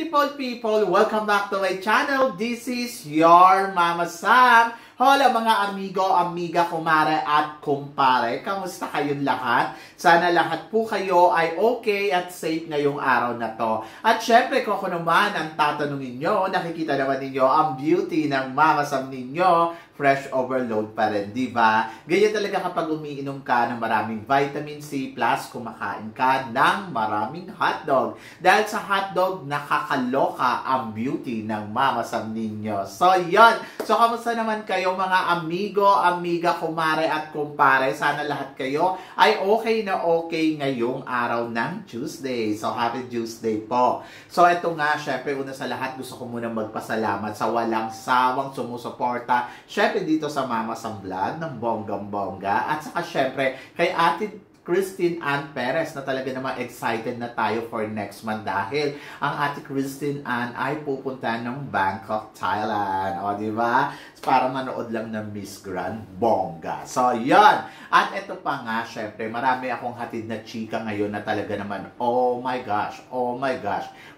people, welcome back to my channel. This is your Mama Sam. Hola mga amigo, amiga, kumare at kumpare. Kamusta kayong lahat? Sana lahat po kayo ay okay at safe ngayong araw na to. At syempre kung ako naman ang tatanungin nyo, nakikita naman ninyo ang beauty ng Mama Sam ninyo. Fresh overload pa rin, di ba? Ganyan talaga kapag umiinom ka ng maraming vitamin C plus kumakain ka ng maraming hotdog. Dahil sa hotdog, nakakaloka ang beauty ng Mama Sam ninyo. So, yon. So, kamusta naman kayo mga amigo, amiga, kumare at kumpare? Sana lahat kayo ay okay na okay ngayong araw ng Tuesday. So, happy Tuesday po. So, ito nga, syempre, una sa lahat, gusto ko munang magpasalamat sa walang sawang sumusuporta. Syempre, dito sa Mama Sam Vlog ng bonggang-bongga. At saka syempre, kay Ate Christine Ann Perez na talaga naman excited na tayo for next month dahil ang Ate Christine Ann ay pupunta ng Bangkok, Thailand. O, di ba? Para manood lang ng Miss Grand Bongga. So, yon. At ito pa nga, syempre, marami akong hatid na chika ngayon na talaga naman, oh my gosh,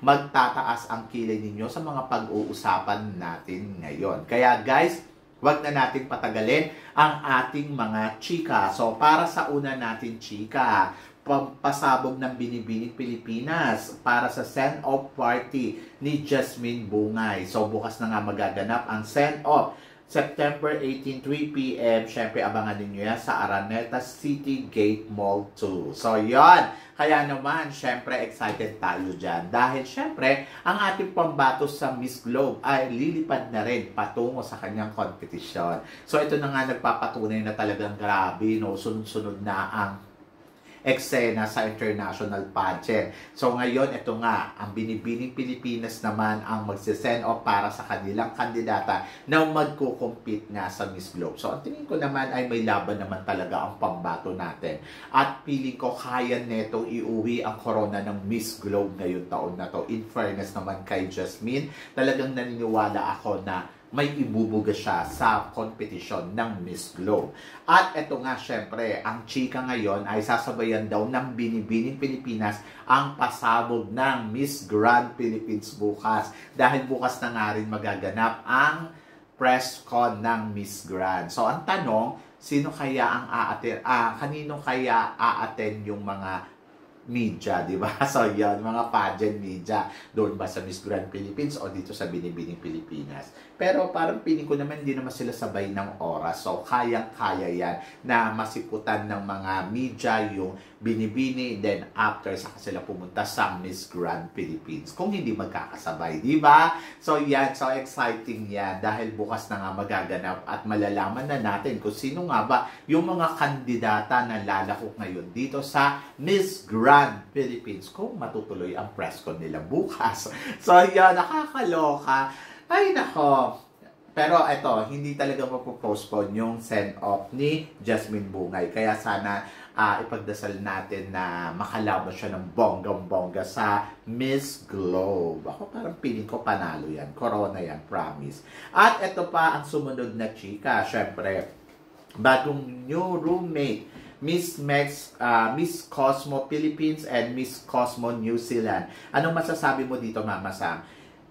magtataas ang kilay ninyo sa mga pag-uusapan natin ngayon. Kaya guys, wag na nating patagalin ang ating mga chika. So, para sa una natin chika, pasabog ng Binibining Pilipinas para sa send-off party ni Jasmine Bungay. So, bukas na nga magaganap ang send-off. September 18, 3 p.m. Siyempre, abangan ninyo yan sa Araneta City Gate Mall 2. So, yon. Kaya naman, siyempre, excited tayo dyan. Dahil, siyempre, ang ating pambatos sa Miss Globe ay lilipad na rin patungo sa kanyang kompetisyon. So, ito na nga nagpapatunay na talagang grabe, no? Sunod-sunod na ang eksena sa international pageant. So ngayon, ito nga, ang Binibining Pilipinas naman ang magsisend off para sa kanilang kandidata na magkukumpit nga sa Miss Globe. So ang tingin ko naman ay may laban naman talaga ang pambato natin. At piling ko kaya netong iuwi ang corona ng Miss Globe ngayong taon na to. In fairness naman kay Jasmine, talagang naniniwala ako na may ibubuga siya sa kompetisyon ng Miss Globe. At ito nga, syempre, ang chika ngayon ay sasabayan daw ng Binibining Pilipinas ang pasabog ng Miss Grand Philippines bukas. Dahil bukas na nga rin magaganap ang press con ng Miss Grand. So, ang tanong, sino kaya ang kanino kaya aattend yung mga media, di ba? So, yan, mga pageant media. Doon ba sa Miss Grand Philippines o dito sa Binibining Pilipinas? Pero parang piling ko naman, hindi naman sila sabay ng oras. So, kayang-kaya yan na masikutan ng mga media yung Binibini, then after saka sila pumunta sa Miss Grand Philippines. Kung hindi magkakasabay, di ba? So, yan. So, exciting yan. Dahil bukas na nga magaganap at malalaman na natin kung sino nga ba yung mga kandidata na lalako ngayon dito sa Miss Grand Philippines kung matutuloy ang press con nila bukas. So, yan. Nakakaloka. Ay, nako. Pero ito, hindi talaga mapopostpone yung send-off ni Jasmine Bungay. Kaya sana ipagdasal natin na makalaban siya ng bonggang-bongga sa Miss Globe. Ako parang piling ko panalo yan. Corona yan, promise. At ito pa ang sumunod na chika. Siyempre, bagong new roommate, Miss Cosmo Philippines and Miss Cosmo New Zealand. Anong masasabi mo dito, Mama Sam?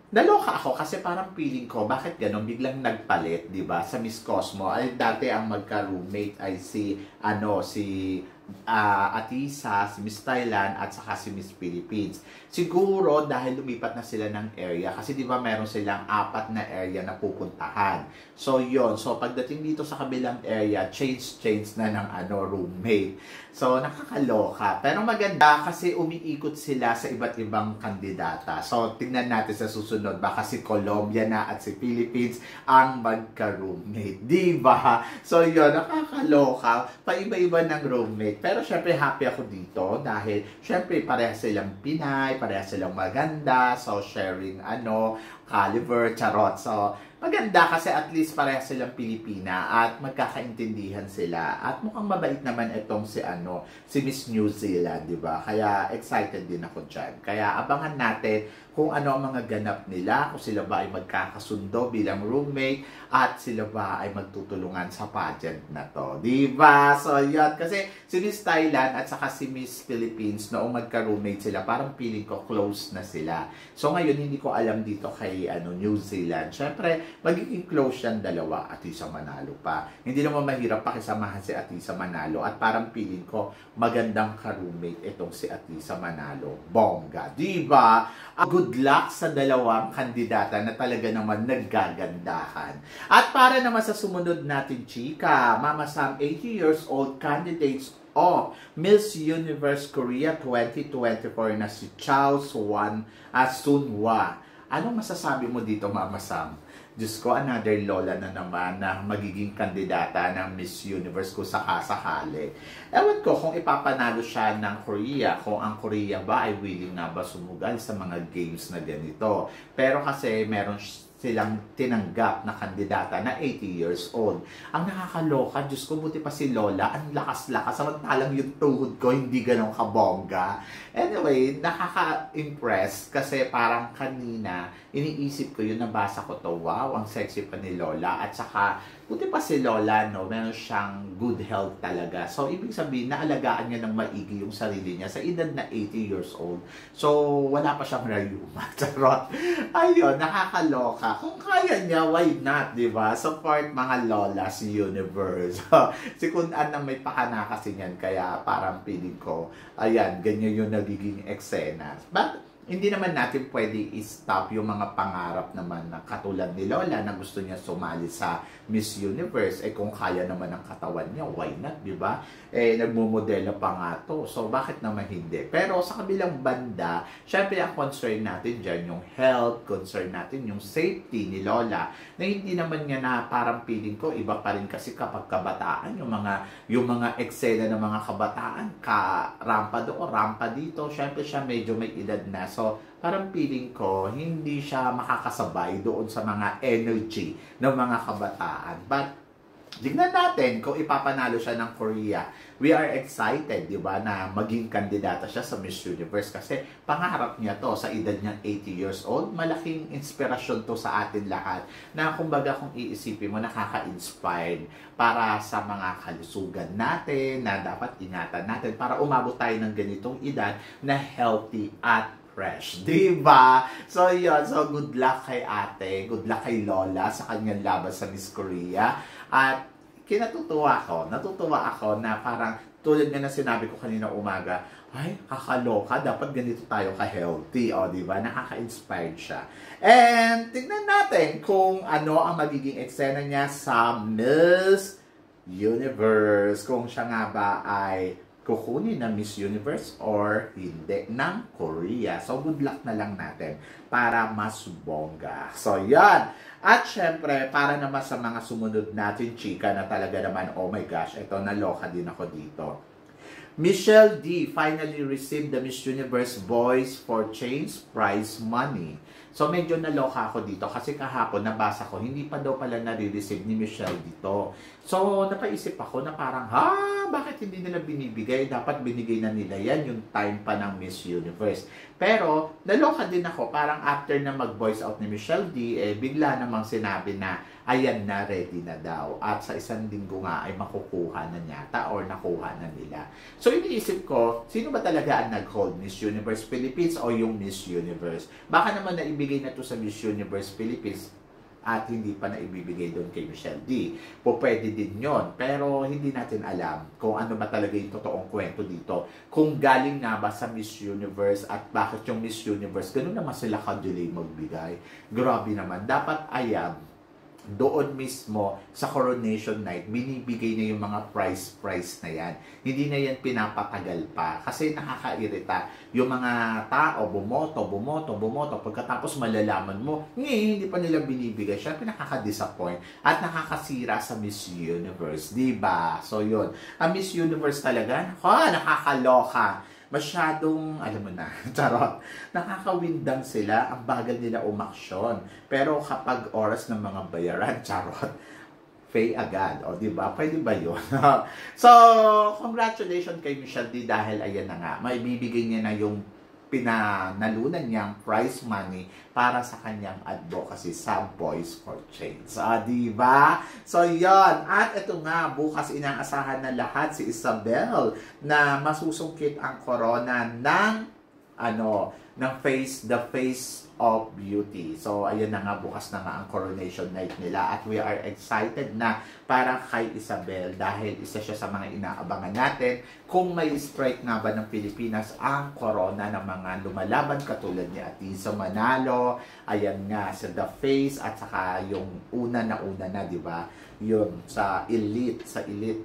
Naloka ako kasi parang feeling ko, bakit gano'n biglang nagpalit, di ba? Sa Miss Cosmo, ay dati ang magka-roommate ay si Atisa, si Miss Thailand, at saka si Miss Philippines. Siguro dahil lumipat na sila ng area, kasi di ba meron silang 4 na area na pupuntahan. So yon. So pagdating dito sa kabilang area, change na ng roommate. So nakakaloka. Pero maganda kasi umiikot sila sa iba't ibang kandidata. So tingnan natin sa susunod, baka si Colombia na at si Philippines ang magka-roommate. Di ba? So yon, nakakaloka. Paiba-iba ng roommate. Pero syempre happy ako dito dahil syempre parehas silang Pinay, parehas silang maganda, so sharing caliber, charot. So maganda kasi at least pareha silang Pilipina at magkakaintindihan sila. At mukhang mabait naman itong si Miss New Zealand, di ba? Kaya excited din ako dyan. Kaya abangan natin kung ano ang mga ganap nila, kung sila ba ay magkakasundo bilang roommate at sila ba ay magtutulungan sa pageant na to. Di ba? So, yun. Kasi si Miss Thailand at saka si Miss Philippines, noong magka-roommate sila, parang feeling ko close na sila. So, ngayon, hindi ko alam dito kay New Zealand. Siyempre, magiging close yan dalawa. Atisa Manalo pa. Hindi naman mahirap pakisamahan si Atisa Manalo at parang feeling ko magandang ka-roommate itong si Atisa Manalo. Bongga. Di ba? Good luck sa dalawang kandidata na talaga naman naggagandahan. At para naman sa sumunod natin, chika, Mama Sam, 80 years old candidates of Miss Universe Korea 2024 na si Chao Sunwa. Anong masasabi mo dito, Mama Sam? Diyos ko, another lola na naman na magiging kandidata ng Miss Universe kung sakasakali. Ewan ko kung ipapanalo siya ng Korea, kung ang Korea ba ay willing na ba sumugal sa mga games na ganito. Pero kasi meron silang tinanggap na kandidata na 80 years old. Ang nakakaloka, Diyos ko, buti pa si Lola, ang lakas-lakas, samantalang yung tuhod ko hindi ganun kabongga. Anyway, nakaka-impress kasi parang kanina, iniisip ko yun, nabasa ko to, wow, ang sexy pa ni Lola. At saka, buti pa si Lola, no, meron siyang good health talaga. So, ibig sabihin, naalagaan niya ng maigi yung sarili niya sa edad na 80 years old. So, wala pa siyang rayuma. Charot. Ayun, nakakaloka. Kung kaya niya, why not, di ba? Support mga lola si Universe. Si Kun-an na may pakana kasi niyan, kaya parang piling ko, ayan, ganyan yung nagiging eksena. But, hindi naman natin pwede i-stop yung mga pangarap naman na katulad ni Lola na gusto niya sumali sa Miss Universe. Eh kung kaya naman ang katawan niya, why not, di ba? Eh nagmumodela pa nga to. So bakit naman hindi? Pero sa kabilang banda, syempre ang concern natin dyan, yung health, concern natin yung safety ni Lola, na hindi naman niya na parang feeling ko, iba pa rin kasi kapag kabataan, yung mga eksena ng mga kabataan, rampa doon, rampa dito, syempre siya medyo may edad na. So, parang feeling ko, hindi siya makakasabay doon sa mga energy ng mga kabataan. But, tignan natin kung ipapanalo siya ng Korea. We are excited, di ba, na maging kandidata siya sa Miss Universe kasi pangarap niya to sa edad niyang 80 years old. Malaking inspirasyon to sa atin lahat na kumbaga kung iisipin mo, nakaka-inspired para sa mga kalusugan natin na dapat ingatan natin para umabot tayo ng ganitong edad na healthy at fresh. Diba? So, yun. So, good luck kay ate. Good luck kay Lola sa kanyang laban sa Miss Korea. At, natutuwa ako na parang tulad nga na sinabi ko kanina umaga, ay, kakaloka, dapat ganito tayo ka-healthy. O, diba? Nakaka-inspired siya. And, tignan natin kung ano ang magiging eksena niya sa Miss Universe. Kung siya nga ba ay kukunin ng Miss Universe or hindi ng Korea. So, good luck na lang natin para mas bongga. So, yan. At syempre, para naman sa mga sumunod natin, chika, na talaga naman, oh my gosh, ito, naloka din ako dito. Michelle D finally received the Miss Universe Boys for Change prize money. So, medyo naloka ako dito kasi kahapon nabasa ko, hindi pa daw pala nare-receive ni Michelle dito. So, napaisip ako na parang, bakit hindi nila binibigay? Dapat binigay na nila yan yung time pa ng Miss Universe. Pero, naloka din ako, parang after na mag-voice out ni Michelle D, bigla namang sinabi na, ayan na, ready na daw. At sa isang linggo nga ay makukuha na yata or nakuha na nila. So, iniisip ko, sino ba talaga ang nag-hold? Miss Universe Philippines o yung Miss Universe? Baka naman naibigay na to sa Miss Universe Philippines at hindi pa naibibigay doon kay Michelle D. Pwede din yon, pero hindi natin alam kung ano ba talaga yung totoong kwento dito. Kung galing nga ba sa Miss Universe at bakit yung Miss Universe, ganun naman sila ka-delay magbigay. Grabe naman. Dapat doon mismo sa coronation night, binibigay na yung mga prize na yan. Hindi na yan pinapatagal pa. Kasi nakakairita. Yung mga tao, bumoto. Pagkatapos malalaman mo, hindi pa nila binibigay. Siyempre nakaka-disappoint at nakakasira sa Miss Universe. Diba? So yun. Ang Miss Universe talaga, nakakaloka. masyadong, alam mo na, charot, nakakawindang sila, ang bagal nila umaksyon. Pero kapag oras ng mga bayaran, charot, pay agad. O, di ba? Pwede ba yun? So, congratulations kay Michelle D dahil ayan na nga, maibibigay niya na yung pinanalunan niyang prize money para sa kanyang advocacy sa Boys for Change. So, di ba? So, yon. At ito nga, bukas inaasahan na lahat si Isabel na masusungkit ang corona ng ng the face of beauty. So, ayan na nga, bukas na nga ang coronation night nila at we are excited na para kay Isabel dahil isa siya sa mga inaabangan natin kung may strike nga ba ng Pilipinas ang corona ng mga lumalaban katulad ni Atisa Manalo, ayan nga, sa The Face at saka yung una na, di ba? Yun, sa elite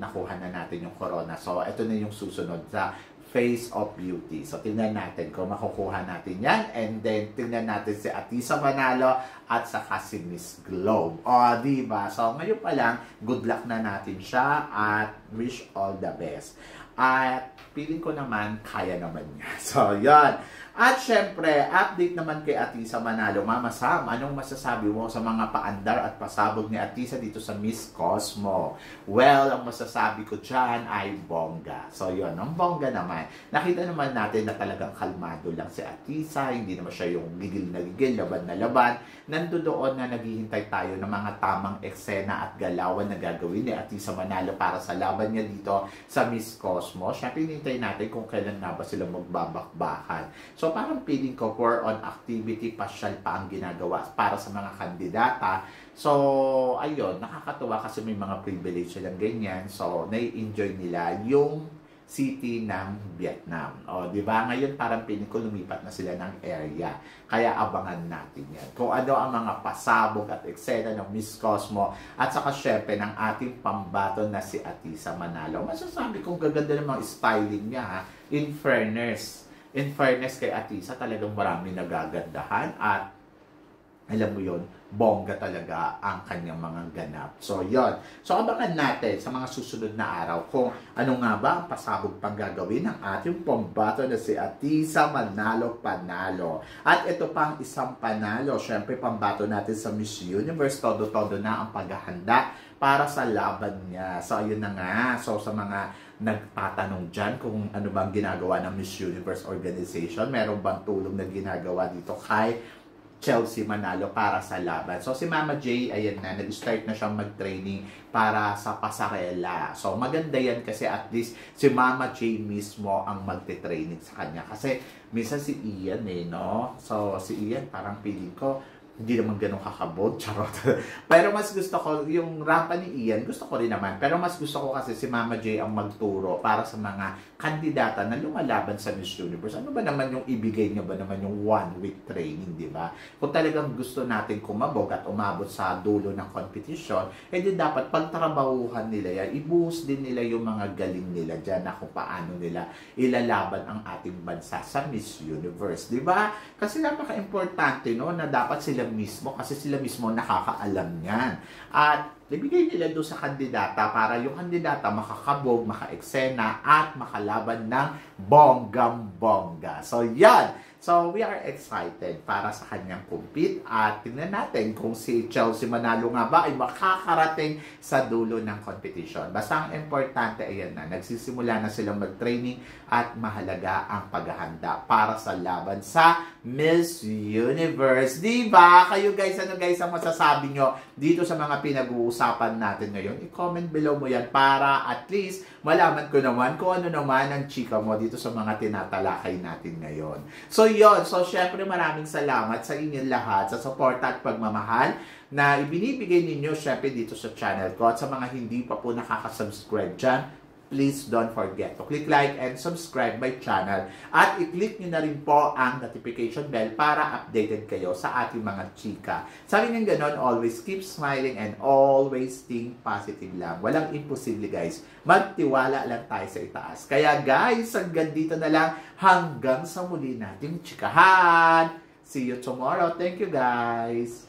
nakuha na natin yung corona. So, ito na yung susunod sa Face of Beauty. So, tingnan natin kung makukuha natin yan. And then, tingnan natin si Atisa Manalo at saka si Miss Globe. O, diba? So, ngayon pa lang, good luck na natin siya at wish all the best. At feeling ko naman, kaya naman niya. So, yan. At syempre, update naman kay Atisa Manalo. Mama Sam, anong masasabi mo sa mga paandar at pasabog ni Atisa dito sa Miss Cosmo? Well, ang masasabi ko dyan ay bongga. So, yun, ang bongga naman. Nakita naman natin na talagang kalmado lang si Atisa. Hindi naman siya yung gigil na gigil, laban na laban. Nandoon na naghihintay tayo ng mga tamang eksena at galawan na gagawin ni Atisa Manalo para sa laban niya dito sa Miss Cosmo. Siyempre, hinintay natin kung kailan nga ba sila magbabakbakan. So, parang feeling ko for on activity, pasyal pa ang ginagawa para sa mga kandidata. So, ayun, nakakatuwa kasi may mga privilege silang ganyan. So, nai-enjoy nila yung city ng Vietnam. O, di ba? Ngayon, parang feeling ko lumipat na sila ng area. Kaya abangan natin yan. Kung ano ang mga pasabog at eksena ng Miss Cosmo at saka syempre ng ating pambato na si Atisa Manalo. Masasabi kong gaganda ng mga styling niya, ha? In fairness kay Atisa, talagang marami nagagandahan at alam mo yon, bongga talaga ang kanyang mga ganap. So, yon. So, abangan natin sa mga susunod na araw kung ano nga ba ang pasabog pang gagawin ng ating pambato na si Atisa Manalo Panalo. At ito pang isang panalo. Siyempre, pambato natin sa Miss Universe. Todo-todo na ang paghahanda para sa laban niya. So, ayun na nga. So, sa mga nagtatanong dyan kung ano bang ginagawa ng Miss Universe Organization, meron bang tulong na ginagawa dito kay Chelsea Manalo para sa laban. So, si Mama J, ayan na, nag-start na siyang mag-training para sa pasarela. So, maganda yan kasi at least si Mama J mismo ang magte-training sa kanya. Kasi, minsan si Ian no? So, si Ian, parang feeling ko, hindi naman ganun kakabog, charot. Pero mas gusto ko, yung rampa ni Ian, gusto ko rin naman. Pero mas gusto ko kasi si Mama J ang magturo para sa mga kandidata na lumalaban sa Miss Universe. Ano ba naman yung ibigay niya ba naman yung 1-week training, di ba? Kung talagang gusto natin kumabog at umabot sa dulo ng competition, di dapat pagtrabahuhan nila yan, i-boost din nila yung mga galing nila dyan na kung paano nila ilalaban ang ating bansa sa Miss Universe, di ba? Kasi napaka-importante, no, na dapat sila mismo, kasi sila mismo nakakaalam yan. At ibigay nila doon sa kandidata para yung kandidata makakabog, maka-eksena at makalaban ng bonggang-bongga. So, yan. So, we are excited para sa kanyang compete at tingnan natin kung si Chelsea Manalo nga ba ay makakarating sa dulo ng competition. Basta ang importante, ayan na, nagsisimula na silang mag-training at mahalaga ang paghahanda para sa laban sa Miss Universe. Diba? Kayo guys, ano guys ang masasabi nyo dito sa mga pinag-uusapan natin ngayon? I-comment below mo yan para at least malaman ko naman kung ano naman ang chika mo dito sa mga tinatalakay natin ngayon. So, yun. So, syempre maraming salamat sa inyong lahat sa support at pagmamahal na ibinibigay ninyo syempre dito sa channel ko. At sa mga hindi pa po nakaka-subscribe dyan, please don't forget to click like and subscribe my channel. At i-click nyo na rin po ang notification bell para updated kayo sa ating mga chika. Sabi ng ganon, always keep smiling and always think positive lang. Walang imposible guys. Magtiwala lang tayo sa itaas. Kaya guys, hanggang dito na lang. Hanggang sa muli nating chikahan. See you tomorrow. Thank you guys.